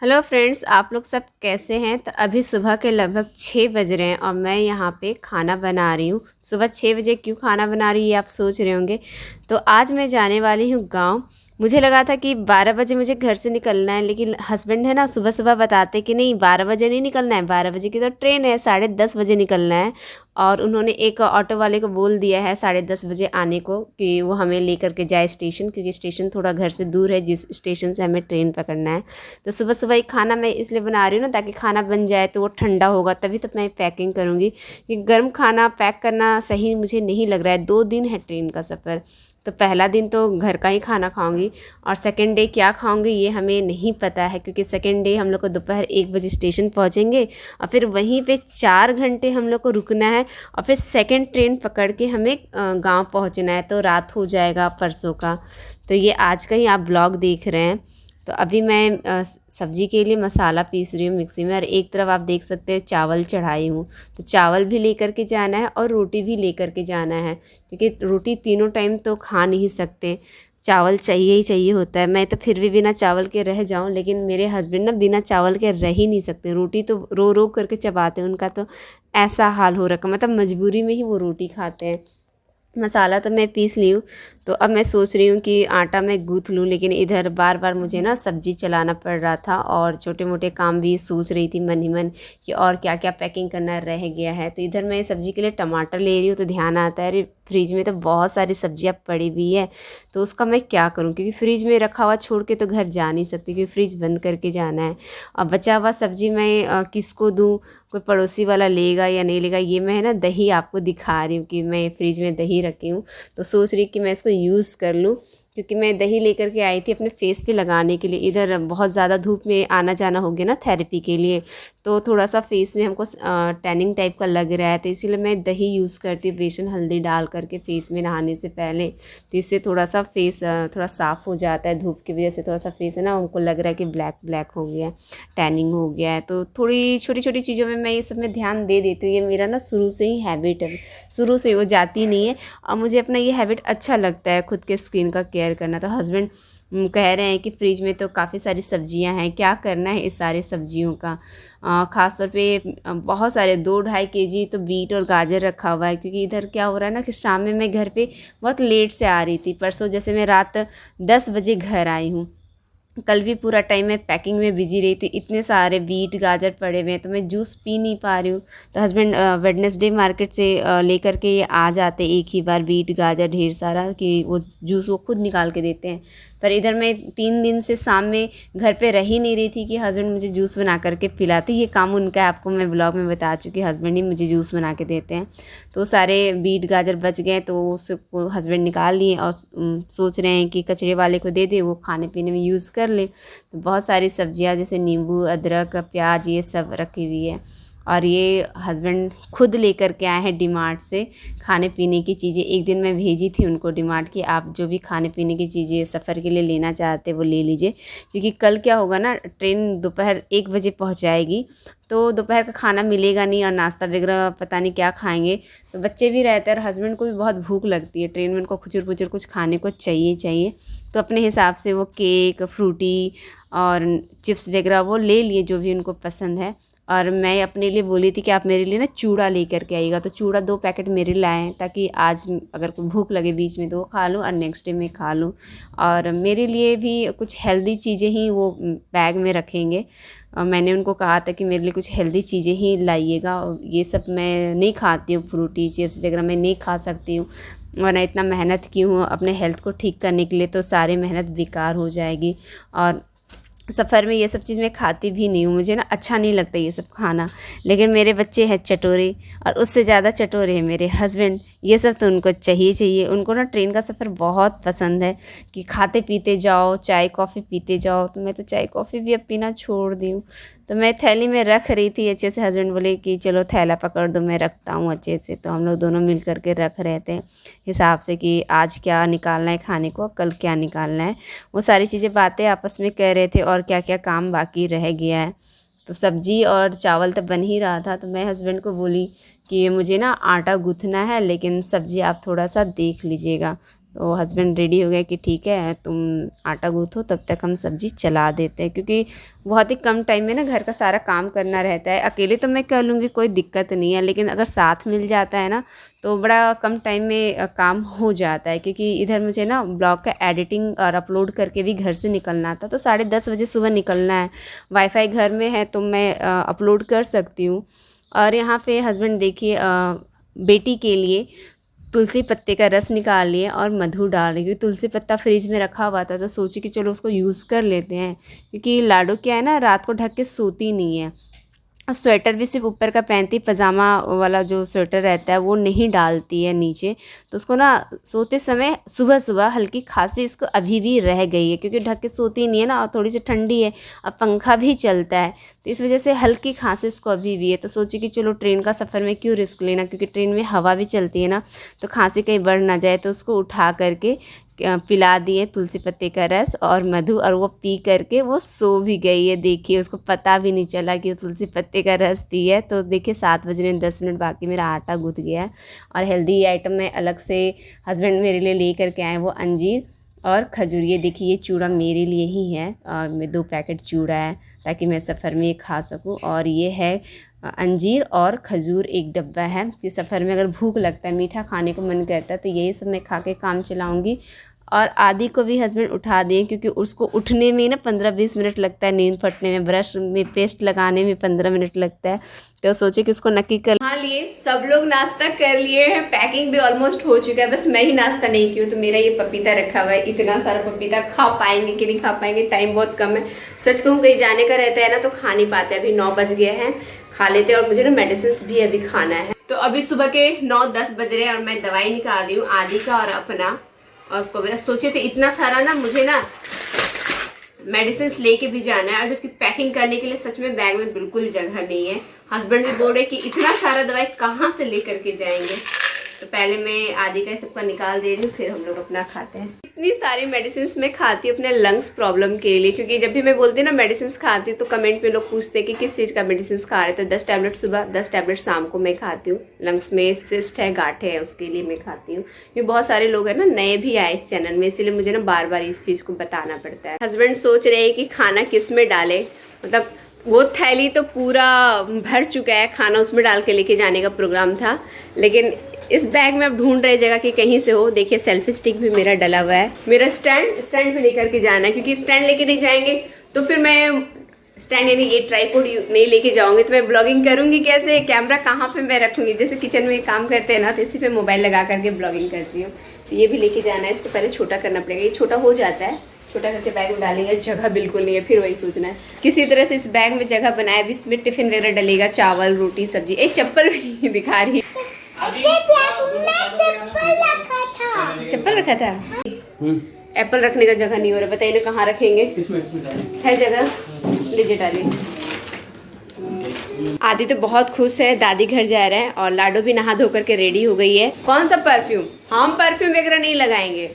Hello friends, आप लोग सब कैसे हैं। तो अभी सुबह के लगभग 6 बज रहे हैं और मैं यहाँ पे खाना बना रही हूँ। सुबह 6 बजे क्यों खाना बना रही हूँ ये आप सोच रहे होंगे। तो आज मैं जाने वाली हूँ गांव। मुझे लगा था कि 12 बजे मुझे घर से निकलना है, लेकिन हस्बैंड है ना सुबह सुबह बताते कि नहीं 12 बजे नहीं निकलना है, 12 बजे की तो ट्रेन है, 10:30 बजे निकलना है। और उन्होंने एक ऑटो वाले को बोल दिया है 10:30 बजे आने को कि वो हमें लेकर के जाए स्टेशन, क्योंकि स्टेशन थोड़ा घर से दूर है जिस स्टेशन से हमें ट्रेन पकड़ना है। तो सुबह सुबह ही खाना मैं इसलिए बना रही हूँ ना, ताकि खाना बन जाए तो वो ठंडा होगा तभी तो मैं पैकिंग करूँगी। कि गर्म खाना पैक करना सही मुझे नहीं लग रहा है। 2 दिन है ट्रेन का सफ़र। तो पहला दिन तो घर का ही खाना खाऊंगी और सेकेंड डे क्या खाऊंगी ये हमें नहीं पता है, क्योंकि सेकेंड डे हम लोग को दोपहर 1 बजे स्टेशन पहुँचेंगे और फिर वहीं पे 4 घंटे हम लोग को रुकना है और फिर सेकेंड ट्रेन पकड़ के हमें गांव पहुंचना है। तो रात हो जाएगा परसों का। तो ये आज का ही आप ब्लॉग देख रहे हैं। तो अभी मैं सब्जी के लिए मसाला पीस रही हूँ मिक्सी में, और एक तरफ आप देख सकते हैं चावल चढ़ाई हूँ। तो चावल भी लेकर के जाना है और रोटी भी लेकर के जाना है, क्योंकि रोटी तीनों टाइम तो खा नहीं सकते, चावल चाहिए ही चाहिए होता है। मैं तो फिर भी बिना चावल के रह जाऊं, लेकिन मेरे हस्बैंड ना बिना चावल के रह ही नहीं सकते। रोटी तो रो रो करके चबाते हैं, उनका तो ऐसा हाल हो रखा, मतलब मजबूरी में ही वो रोटी खाते हैं। मसाला तो मैं पीस ली हूँ। तो अब मैं सोच रही हूँ कि आटा मैं गूँथ लूँ, लेकिन इधर बार बार मुझे ना सब्जी चलाना पड़ रहा था और छोटे मोटे काम भी सोच रही थी मन ही मन कि और क्या क्या पैकिंग करना रह गया है। तो इधर मैं सब्ज़ी के लिए टमाटर ले रही हूँ, तो ध्यान आता है अरे फ्रिज में तो बहुत सारी सब्जियाँ पड़ी हुई है, तो उसका मैं क्या करूँ, क्योंकि फ्रिज में रखा हुआ छोड़ के तो घर जा नहीं सकती, क्योंकि फ्रिज बंद करके जाना है। अब बचा हुआ सब्जी मैं किसको दूँ, कोई पड़ोसी वाला लेगा या नहीं लेगा। ये मैं है ना दही आपको दिखा रही हूँ कि मैं फ्रिज में दही रखी हूँ, तो सोच रही कि मैं इसको यूज़ कर लूँ, क्योंकि मैं दही लेकर के आई थी अपने फेस पे लगाने के लिए। इधर बहुत ज़्यादा धूप में आना जाना हो गया ना थेरेपी के लिए, तो थोड़ा सा फेस में हमको टैनिंग टाइप का लग रहा है, तो इसीलिए मैं दही यूज़ करती हूँ बेसन हल्दी डाल करके फेस में नहाने से पहले। तो इससे थोड़ा सा फेस थोड़ा साफ़ हो जाता है। धूप की वजह से थोड़ा सा फेस है ना हमको लग रहा है कि ब्लैक ब्लैक हो गया है, टैनिंग हो गया है। तो थोड़ी छोटी छोटी चीज़ों में मैं ये सब में ध्यान दे देती हूँ। ये मेरा ना शुरू से ही हैबिट है, शुरू से वो जाती नहीं है और मुझे अपना ये हैबिट अच्छा लगता है खुद के स्किन का केयर करना। तो हस्बैंड कह रहे हैं कि फ्रिज में तो काफ़ी सारी सब्जियां हैं, क्या करना है इस सारी सब्जियों का। ख़ास तौर पे बहुत सारे 2-2.5 केजी तो बीट और गाजर रखा हुआ है, क्योंकि इधर क्या हो रहा है ना कि शाम में मैं घर पे बहुत लेट से आ रही थी। परसों जैसे मैं रात 10 बजे घर आई हूँ, कल भी पूरा टाइम मैं पैकिंग में बिजी रही थी। इतने सारे बीट गाजर पड़े हुए हैं तो मैं जूस पी नहीं पा रही हूँ। तो हस्बैंड वेडनेसडे मार्केट से लेकर के ये आ जाते एक ही बार बीट गाजर ढेर सारा, कि वो जूस वो खुद निकाल के देते हैं। पर इधर मैं 3 दिन से शाम में घर पे रह ही नहीं रही थी कि हस्बैंड मुझे जूस बना करके पिलाते। ये काम उनका है, आपको मैं ब्लॉग में बता चुकी, हस्बैंड ही मुझे जूस बना के देते हैं। तो सारे बीट गाजर बच गए तो उसको हस्बैंड निकाल लिए और सोच रहे हैं कि कचरे वाले को दे दे, वो खाने पीने में यूज़ कर ले। तो बहुत सारी सब्जियां जैसे नींबू अदरक प्याज ये सब रखी हुई है। और ये हस्बैंड खुद लेकर के आए हैं डीमार्ट से खाने पीने की चीज़ें। एक दिन मैं भेजी थी उनको डीमार्ट की, आप जो भी खाने पीने की चीज़ें सफ़र के लिए लेना चाहते वो ले लीजिए, क्योंकि कल क्या होगा ना ट्रेन दोपहर 1 बजे पहुंचाएगी, तो दोपहर का खाना मिलेगा नहीं और नाश्ता वगैरह पता नहीं क्या खाएंगे। तो बच्चे भी रहते हैं और हस्बैंड को भी बहुत भूख लगती है, ट्रेन में उनको खुचर पुचर कुछ खाने को चाहिए चाहिए। तो अपने हिसाब से वो केक फ्रूटी और चिप्स वगैरह वो ले लिए जो भी उनको पसंद है। और मैं अपने लिए बोली थी कि आप मेरे लिए ना चूड़ा लेकर के आइएगा, तो चूड़ा 2 पैकेट मेरे लाए हैं, ताकि आज अगर कोई भूख लगे बीच में तो वो खा लूँ और नेक्स्ट डे में खा लूँ। और मेरे लिए भी कुछ हेल्दी चीज़ें ही वो बैग में रखेंगे। मैंने उनको कहा था कि मेरे लिए कुछ हेल्दी चीज़ें ही लाइएगा, ये सब मैं नहीं खाती हूँ, फ्रूटी चिप्स वगैरह मैं नहीं खा सकती हूँ, वरना इतना मेहनत की हूँ अपने हेल्थ को ठीक करने के लिए, तो सारी मेहनत बेकार हो जाएगी। और सफ़र में ये सब चीज़ मैं खाती भी नहीं हूँ, मुझे ना अच्छा नहीं लगता ये सब खाना। लेकिन मेरे बच्चे हैं चटोरे, और उससे ज़्यादा चटोरे हैं मेरे हस्बैंड, ये सब तो उनको चाहिए चाहिए। उनको ना ट्रेन का सफ़र बहुत पसंद है कि खाते पीते जाओ, चाय कॉफ़ी पीते जाओ। तो मैं तो चाय कॉफ़ी भी अब पीना छोड़ दी हूँ। तो मैं थैली में रख रही थी अच्छे से, हस्बैंड बोले कि चलो थैला पकड़ दो मैं रखता हूँ अच्छे से। तो हम लोग दोनों मिल करके रख रहे थे हिसाब से कि आज क्या निकालना है खाने को, कल क्या निकालना है। वो सारी चीज़ें बातें आपस में कर रहे थे और क्या क्या काम बाकी रह गया है। तो सब्जी और चावल तो बन ही रहा था, तो मैं हस्बैंड को बोली कि मुझे ना आटा गूँथना है, लेकिन सब्जी आप थोड़ा सा देख लीजिएगा। तो हस्बैंड रेडी हो गए कि ठीक है तुम आटा गूँथो, तब तक हम सब्ज़ी चला देते हैं, क्योंकि बहुत ही कम टाइम में ना घर का सारा काम करना रहता है। अकेले तो मैं कर लूँगी, कोई दिक्कत नहीं है, लेकिन अगर साथ मिल जाता है ना तो बड़ा कम टाइम में काम हो जाता है। क्योंकि इधर मुझे ना ब्लॉग का एडिटिंग और अपलोड करके भी घर से निकलना था, तो 10:30 बजे सुबह निकलना है। वाईफाई घर में है तो मैं अपलोड कर सकती हूँ। और यहाँ पे हस्बैंड देखिए बेटी के लिए तुलसी पत्ते का रस निकाल लिए और मधु डाल रही, क्योंकि तुलसी पत्ता फ्रिज में रखा हुआ था तो सोची कि चलो उसको यूज़ कर लेते हैं। क्योंकि लाडो क्या है ना, रात को ढक के सोती नहीं है, और स्वेटर भी सिर्फ ऊपर का पहनती, पजामा वाला जो स्वेटर रहता है वो नहीं डालती है नीचे। तो उसको ना सोते समय सुबह सुबह हल्की खांसी इसको अभी भी रह गई है, क्योंकि ढक के सोती नहीं है ना, और थोड़ी सी ठंडी है, अब पंखा भी चलता है, तो इस वजह से हल्की खांसी इसको अभी भी है। तो सोची कि चलो ट्रेन का सफ़र में क्यों रिस्क लेना, क्योंकि ट्रेन में हवा भी चलती है ना, तो खांसी कहीं बढ़ ना जाए। तो उसको उठा करके पिला दिए तुलसी पत्ते का रस और मधु, और वो पी करके वो सो भी गई है। देखिए उसको पता भी नहीं चला कि वो तुलसी पत्ते का रस पी है। तो देखिए 7 बजने 10 मिनट बाकी मेरा आटा गूँथ गया है। और हेल्दी आइटम में अलग से हस्बैंड मेरे लिए ले करके आए वो अंजीर और खजूर। ये देखिए ये चूड़ा मेरे लिए ही है, मैं 2 पैकेट चूड़ा है ताकि मैं सफ़र में ये खा सकूं। और ये है अंजीर और खजूर 1 डब्बा है, कि सफ़र में अगर भूख लगता है, मीठा खाने को मन करता है, तो यही सब मैं खा के काम चलाऊँगी। और आदि को भी हस्बैंड उठा दिए, क्योंकि उसको उठने में ना 15-20 मिनट लगता है, नींद फटने में, ब्रश में पेस्ट लगाने में 15 मिनट लगता है। तो सोचे कि उसको नक्की कर हाँ लिए। सब लोग नाश्ता कर लिए हैं, पैकिंग भी ऑलमोस्ट हो चुका है, बस मैं ही नाश्ता नहीं की हूँ। तो मेरा ये पपीता रखा हुआ है, इतना सारा पपीता खा पाएंगे कि नहीं खा पाएंगे, टाइम बहुत कम है। सच कहूँ कहीं जाने का रहता है ना तो खा नहीं पाते। अभी 9 बज गए हैं, खा लेते हैं। और मुझे ना मेडिसिन भी अभी खाना है। तो अभी सुबह के 9-10 बज रहे हैं और मैं दवाई निकाल रही हूँ आदि का और अपना। और उसको सोचे थे इतना सारा ना मुझे ना मेडिसिन लेके भी जाना है, और जबकि पैकिंग करने के लिए सच में बैग में बिल्कुल जगह नहीं है। हस्बैंड भी बोल रहे कि इतना सारा दवाई कहाँ से लेकर के जाएंगे। तो पहले मैं आदि का सबका निकाल दे रही हूँ, फिर हम लोग अपना खाते हैं। इतनी सारी मेडिसिन मैं खाती हूँ अपने लंग्स प्रॉब्लम के लिए, क्योंकि जब भी मैं बोलती हूँ ना मेडिसिन खाती हूँ तो कमेंट में लोग पूछते हैं कि किस चीज़ का मेडिसिन खा रहे थे। 10 टैबलेट सुबह, 10 टैबलेट शाम को मैं खाती हूँ। लंग्स में सिस्ट है, गांठे है, उसके लिए मैं खाती हूँ। क्योंकि बहुत सारे लोग हैं ना नए भी आए इस चैनल में, इसीलिए मुझे ना बार बार इस चीज़ को बताना पड़ता है। हस्बैंड सोच रहे हैं कि खाना किस में डाले, मतलब वो थैली तो पूरा भर चुका है खाना, उसमें डाल के लेके जाने का प्रोग्राम था, लेकिन इस बैग में अब ढूंढ रहे जगह कि कहीं से हो। देखिए सेल्फी स्टिक भी मेरा डला हुआ है। मेरा स्टैंड भी लेकर के जाना है, क्योंकि स्टैंड लेके नहीं जाएंगे तो फिर मैं स्टैंड यानी ये ट्राइपॉड नहीं लेके जाऊंगी तो मैं ब्लॉगिंग करूंगी कैसे, कैमरा कहाँ पे मैं रखूंगी। जैसे किचन में काम करते हैं ना, तो इसी पे मोबाइल लगा करके ब्लॉगिंग करती हूँ। तो ये भी लेके जाना है। इसको पहले छोटा करना पड़ेगा, ये छोटा हो जाता है, छोटा करके बैग में डालेंगे। जगह बिल्कुल नहीं है, फिर वही सोचना है किसी तरह से इस बैग में जगह बनाए। अभी इसमें टिफिन वगैरह डलेगा, चावल रोटी सब्जी। एक चप्पल भी दिखा रही है, चप्पल रखा था। एप्पल रखने का जगह नहीं हो रहा, बताइए कहाँ रखेंगे। है जगह, लीजिए डालिए। आदि तो बहुत खुश है, दादी घर जा रहे हैं, और लाडो भी नहा धो करके रेडी हो गई है। कौन सा परफ्यूम? हम परफ्यूम वगैरह नहीं लगाएंगे,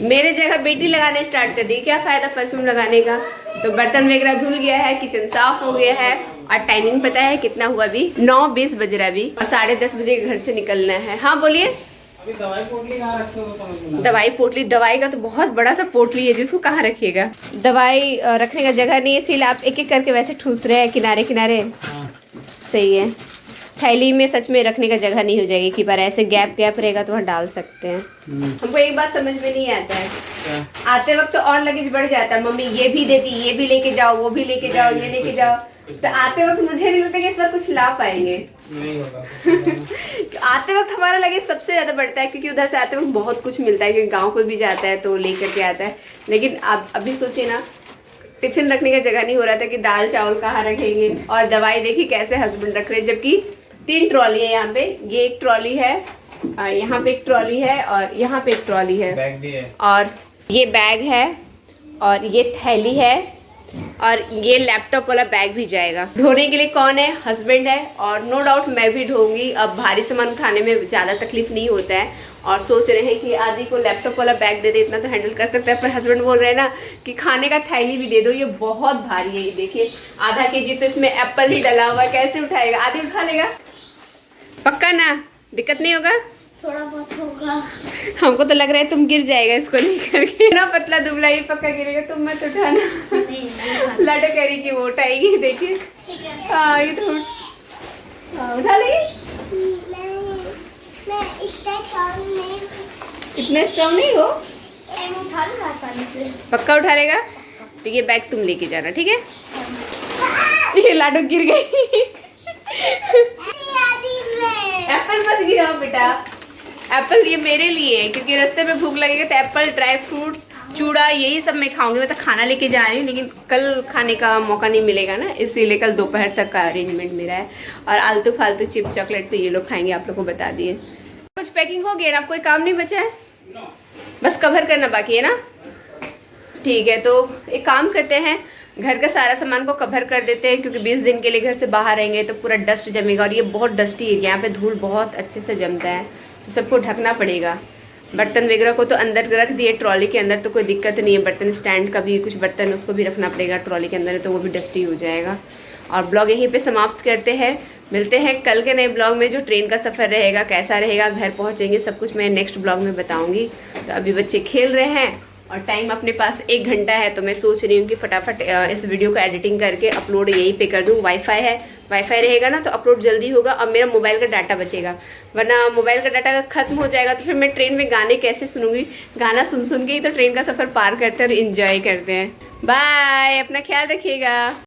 मेरे जगह बेटी लगाने स्टार्ट कर दी। क्या फायदा परफ्यूम लगाने का। तो बर्तन वगैरह धुल गया है, किचन साफ हो गया है, और टाइमिंग पता है कितना हुआ अभी? 9:20 बज रहा है अभी, और 10:30 बजे घर से निकलना है। हाँ बोलिए। अभी दवाई पोटली कहाँ रखते हो समझ में? दवाई पोटली, दवाई का तो बहुत बड़ा सा पोटली है जिसको कहाँ रखिएगा। दवाई रखने का जगह नहीं है, इसीलिए आप एक एक करके वैसे ठूस रहे हैं किनारे किनारे। सही है। थैली में सच में रखने का जगह नहीं हो जाएगी कि बार ऐसे गैप रहेगा तो वहाँ डाल सकते हैं। हमको एक बात समझ में नहीं आता है, आते वक्त तो और लगेज बढ़ जाता है। मम्मी ये भी देती, ये भी लेके जाओ, वो भी लेके जाओ, ये लेके जाओ। तो आते वक्त मुझे नहीं लगता कि इस बार कुछ ला पाएंगे। नहीं होगा। आते वक्त हमारा लगेज सबसे ज्यादा बढ़ता है, क्योंकि उधर से आते वक्त बहुत कुछ मिलता है, क्योंकि गाँव कोई भी जाता है तो लेकर के आता है। लेकिन अब अभी सोचिए ना, टिफिन रखने का जगह नहीं हो रहा था कि दाल चावल कहाँ रखेंगे। और दवाई देखिए कैसे हस्बैंड रख रहे हैं, जबकि 3 ट्रॉली है यहाँ पे। ये एक ट्रॉली है, यहाँ पे एक ट्रॉली है, और यहाँ पे एक ट्रॉली है, बैग भी है, और ये बैग है, और ये थैली है, और ये लैपटॉप वाला बैग भी जाएगा। ढोने के लिए कौन है? हस्बैंड है, और नो डाउट मैं भी ढोऊंगी। अब भारी सामान उठाने में ज़्यादा तकलीफ नहीं होता है। और सोच रहे हैं कि आदि को लैपटॉप वाला बैग दे दे, इतना तो हैंडल कर सकता है। पर हस्बैंड बोल रहे हैं ना कि खाने का थैली भी दे दो, ये बहुत भारी है। ये देखिए आधा केजी तो इसमें एप्पल ही डला हुआ है, कैसे उठाएगा? आदि उठा लेगा पक्का ना? दिक्कत नहीं होगा? थोड़ा बहुत होगा। हमको तो लग रहा है तुम गिर जाएगा इसको लेकर के ना, पतला दुबला ये पक्का गिरेगा, तुम मत उठाना। लाडो कह रही कि वो उठाएगी, देखिए। हाँ ये तो हाँ, उठा लेगी। मैं इतने स्ट्रॉन्ग नहीं हो, उठा लूँगा आसानी से। पक्का उठा लेगा। तो ये बैग तुम लेके जाना, ठीक है। ये लाडो गिर गई। एप्पल मत गिराओ बेटा, एप्पल ये मेरे लिए है, क्योंकि रास्ते में भूख लगेगा तो एप्पल, ड्राई फ्रूट्स, चूड़ा, यही सब मैं खाऊंगी। मैं तो खाना लेके जा रही हूँ, लेकिन कल खाने का मौका नहीं मिलेगा ना, इसीलिए कल दोपहर तक का अरेंजमेंट मेरा है। और आलतू फालतू चिप्स चॉकलेट तो ये लोग खाएंगे, आप लोग को बता दिए। कुछ पैकिंग हो गया ना, कोई काम नहीं बचा है, बस कवर करना बाकी है ना। ठीक है, तो एक काम करते हैं, घर का सारा सामान को कवर कर देते हैं, क्योंकि 20 दिन के लिए घर से बाहर रहेंगे तो पूरा डस्ट जमेगा, और ये बहुत डस्टी एरिया, यहाँ पे धूल बहुत अच्छे से जमता है, तो सबको ढकना पड़ेगा। बर्तन वगैरह को तो अंदर रख दिए ट्रॉली के अंदर, तो कोई दिक्कत नहीं है। बर्तन स्टैंड का भी कुछ बर्तन उसको भी रखना पड़ेगा ट्रॉली के अंदर, तो वो भी डस्टी हो जाएगा। और ब्लॉग यहीं पे समाप्त करते हैं, मिलते हैं कल के नए ब्लॉग में, जो ट्रेन का सफ़र रहेगा, कैसा रहेगा, घर पहुँचेंगे, सब कुछ मैं नेक्स्ट ब्लॉग में बताऊँगी। तो अभी बच्चे खेल रहे हैं और टाइम अपने पास 1 घंटा है, तो मैं सोच रही हूँ कि फटाफट इस वीडियो को एडिटिंग करके अपलोड यहीं पे कर दूँ। वाईफाई है, वाईफाई रहेगा ना तो अपलोड जल्दी होगा, और मेरा मोबाइल का डाटा बचेगा, वरना मोबाइल का डाटा खत्म हो जाएगा तो फिर मैं ट्रेन में गाने कैसे सुनूंगी। गाना सुन सुन के ही तो ट्रेन का सफ़र पार करते हैं और इन्जॉय करते हैं। बाय, अपना ख्याल रखिएगा।